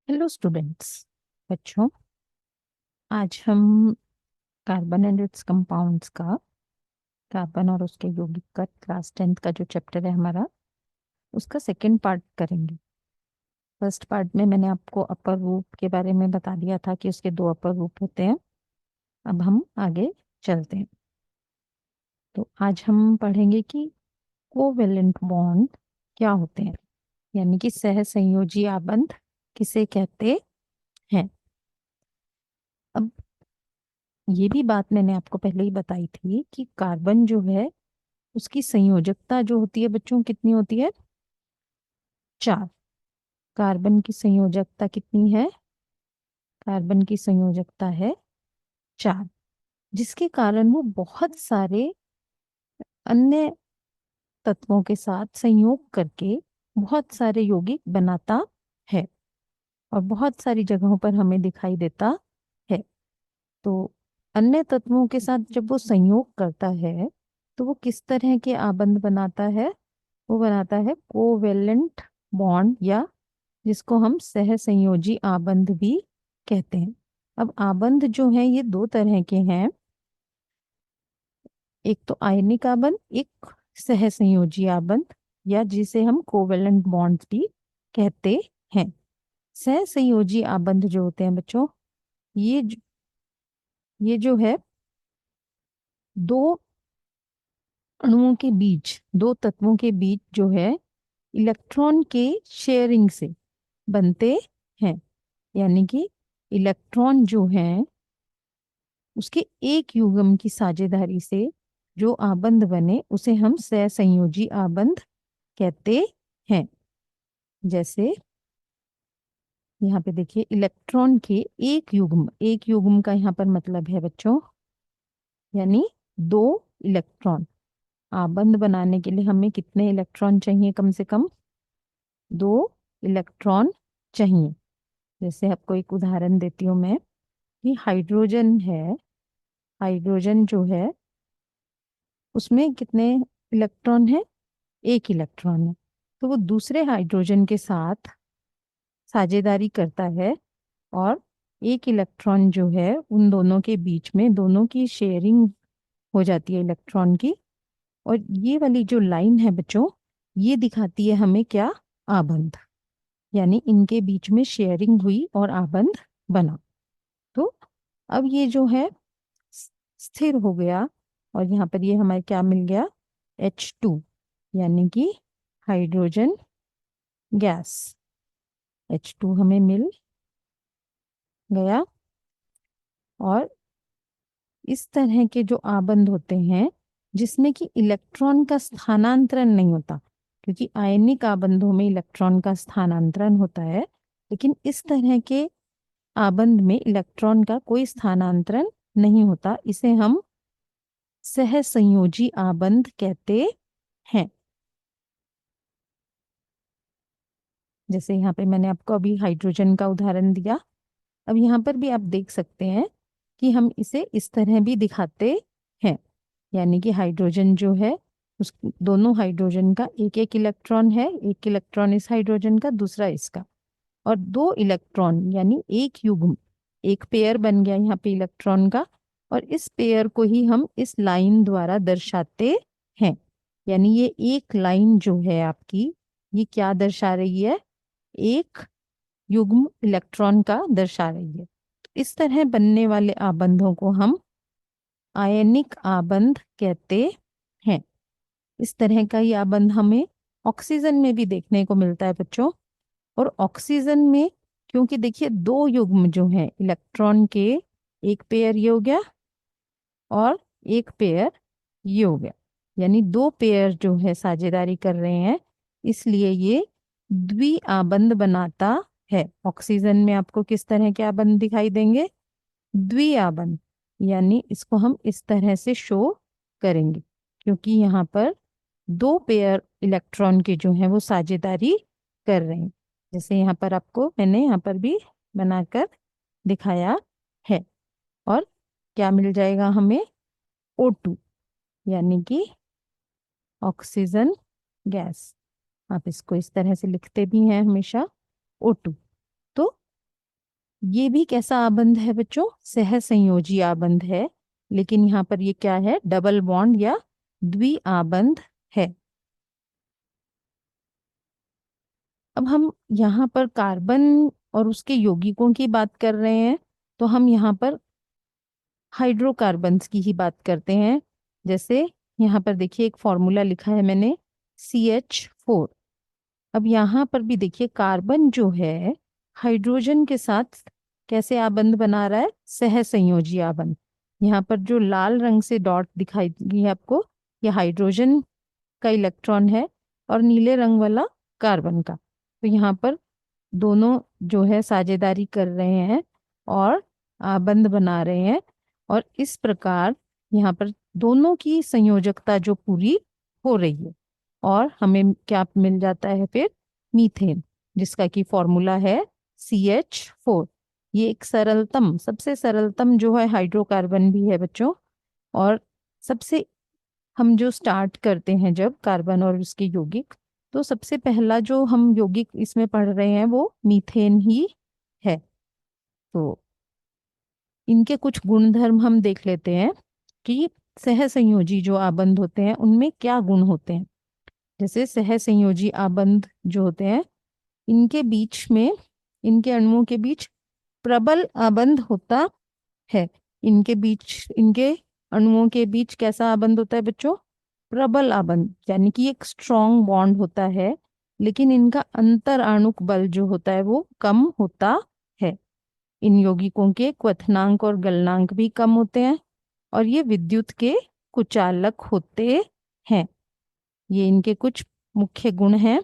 Hello students. बच्चों, आज हम कार्बन एंड इट्स कंपाउंड्स का, कार्बन और उसके यौगिक का क्लास 10th का जो चैप्टर है हमारा, उसका सेकंड पार्ट करेंगे। फर्स्ट पार्ट में मैंने आपको अपर रूप के बारे में बता दिया था कि उसके दो अपर रूप होते हैं। अब हम आगे चलते हैं। तो आज हम पढ़ेंगे कि कोवेलेंट बॉन्ड क्या होते हैं, यानी कि सहसंयोजी आबंध किसे कहते हैं। अब ये भी बात मैंने आपको पहले ही बताई थी कि कार्बन जो है उसकी संयोजकता जो होती है बच्चों कितनी होती है? 4। कार्बन की संयोजकता कितनी है? कार्बन की संयोजकता है 4, जिसके कारण वो बहुत सारे अन्य तत्वों के साथ संयोग करके बहुत सारे यौगिक बनाता है और बहुत सारी जगहों पर हमें दिखाई देता है। तो अन्य तत्वों के साथ जब वो संयोग करता है तो वो किस तरह के आबंध बनाता है? वो बनाता है कोवेलेंट बॉन्ड, या जिसको हम सहसंयोजी आबंध भी कहते हैं। अब आबंध जो है ये दो तरह के हैं, एक तो आयनिक आबंध, एक सहसंयोजी आबंध, या जिसे हम कोवेलेंट बॉन्ड्स भी कहते हैं। सहसंयोजी आबंध जो होते हैं बच्चों, ये ज- ये जो है दो अणुओं के बीच, दो तत्वों के बीच जो है इलेक्ट्रॉन के शेयरिंग से बनते हैं। यानी कि इलेक्ट्रॉन जो है उसके एक युग्म की साझेदारी से जो आबंध बने उसे हम सहसंयोजी आबंध कहते हैं। जैसे यहाँ पे देखिए, इलेक्ट्रॉन के एक युग्म का यहाँ पर मतलब है बच्चों, यानी दो इलेक्ट्रॉन। आबंध बनाने के लिए हमें कितने इलेक्ट्रॉन चाहिए? कम से कम 2 इलेक्ट्रॉन चाहिए। जैसे आपको एक उदाहरण देती हूँ मैं कि हाइड्रोजन है, हाइड्रोजन जो है उसमें कितने इलेक्ट्रॉन है? एक इलेक्ट्रॉन है। तो वो दूसरे हाइड्रोजन के साथ साझेदारी करता है और एक इलेक्ट्रॉन जो है उन दोनों के बीच में, दोनों की शेयरिंग हो जाती है इलेक्ट्रॉन की। और ये वाली जो लाइन है बच्चों, ये दिखाती है हमें क्या? आबंध। यानी इनके बीच में शेयरिंग हुई और आबंध बना। तो अब ये जो है स्थिर हो गया और यहाँ पर ये हमारे क्या मिल गया? H2, यानी कि हाइड्रोजन गैस। H2 हमें मिल गया। और इस तरह के जो आबंध होते हैं जिसमें कि इलेक्ट्रॉन का स्थानांतरण नहीं होता, क्योंकि आयनिक आबंधों में इलेक्ट्रॉन का स्थानांतरण होता है, लेकिन इस तरह के आबंध में इलेक्ट्रॉन का कोई स्थानांतरण नहीं होता, इसे हम सहसंयोजी आबंध कहते हैं। जैसे यहाँ पे मैंने आपको अभी हाइड्रोजन का उदाहरण दिया। अब यहाँ पर भी आप देख सकते हैं कि हम इसे इस तरह भी दिखाते हैं। यानी कि हाइड्रोजन जो है उस दोनों हाइड्रोजन का एक एक इलेक्ट्रॉन है, एक इलेक्ट्रॉन इस हाइड्रोजन का, दूसरा इसका, और दो इलेक्ट्रॉन यानी एक युग्म, एक पेयर बन गया यहाँ पे इलेक्ट्रॉन का। और इस पेयर को ही हम इस लाइन द्वारा दर्शाते हैं। यानी ये एक लाइन जो है आपकी, ये क्या दर्शा रही है? एक युग्म इलेक्ट्रॉन का दर्शा रही है। तो इस तरह बनने वाले आबंधों को हम आयनिक आबंध कहते हैं। इस तरह का ही आबंध हमें ऑक्सीजन में भी देखने को मिलता है बच्चों। और ऑक्सीजन में, क्योंकि देखिए दो युग्म जो हैं इलेक्ट्रॉन के, एक पेयर ये हो गया और एक पेयर ये हो गया, यानी दो पेयर जो है साझेदारी कर रहे हैं, इसलिए ये द्विआबंध बनाता है। ऑक्सीजन में आपको किस तरह के आबंध दिखाई देंगे? द्विआबंध। यानी इसको हम इस तरह से शो करेंगे, क्योंकि यहाँ पर दो पेयर इलेक्ट्रॉन के जो है वो साझेदारी कर रहे हैं। जैसे यहाँ पर आपको मैंने यहाँ पर भी बनाकर दिखाया है। और क्या मिल जाएगा हमें? O2, यानी कि ऑक्सीजन गैस। आप इसको इस तरह से लिखते भी हैं हमेशा, O2। तो ये भी कैसा आबंध है बच्चों? सहसंयोजी आबंध है, लेकिन यहाँ पर ये क्या है? डबल बॉन्ड या द्वि आबंध है। अब हम यहाँ पर कार्बन और उसके यौगिकों की बात कर रहे हैं, तो हम यहाँ पर हाइड्रोकार्बन्स की ही बात करते हैं। जैसे यहाँ पर देखिए एक फॉर्मूला लिखा है मैंने, CH4। अब यहाँ पर भी देखिए कार्बन जो है हाइड्रोजन के साथ कैसे आबंध बना रहा है? सहसंयोजी आबंध। यहाँ पर जो लाल रंग से डॉट दिखाई दी है आपको, ये हाइड्रोजन का इलेक्ट्रॉन है, और नीले रंग वाला कार्बन का। तो यहाँ पर दोनों जो है साझेदारी कर रहे हैं और आबंध बना रहे हैं, और इस प्रकार यहाँ पर दोनों की संयोजकता जो पूरी हो रही है, और हमें क्या मिल जाता है फिर? मीथेन, जिसका की फॉर्मूला है CH4। ये एक सरलतम, सबसे सरलतम जो है हाइड्रोकार्बन भी है बच्चों। और सबसे हम जो स्टार्ट करते हैं जब कार्बन और उसके यौगिक, तो सबसे पहला जो हम यौगिक इसमें पढ़ रहे हैं वो मीथेन ही है। तो इनके कुछ गुणधर्म हम देख लेते हैं कि सहसंयोजी जो आबंध होते हैं उनमें क्या गुण होते हैं। जैसे सहसंयोजी आबंध जो होते हैं, इनके बीच में, इनके अणुओं के बीच प्रबल आबंध होता है। इनके बीच, इनके अणुओं के बीच कैसा आबंध होता है बच्चों? प्रबल आबंध, यानी कि एक स्ट्रॉन्ग बॉन्ड होता है, लेकिन इनका अंतर आणुक बल जो होता है वो कम होता है। इन यौगिकों के क्वथनांक और गलनांक भी कम होते हैं, और ये विद्युत के कुचालक होते हैं। ये इनके कुछ मुख्य गुण हैं।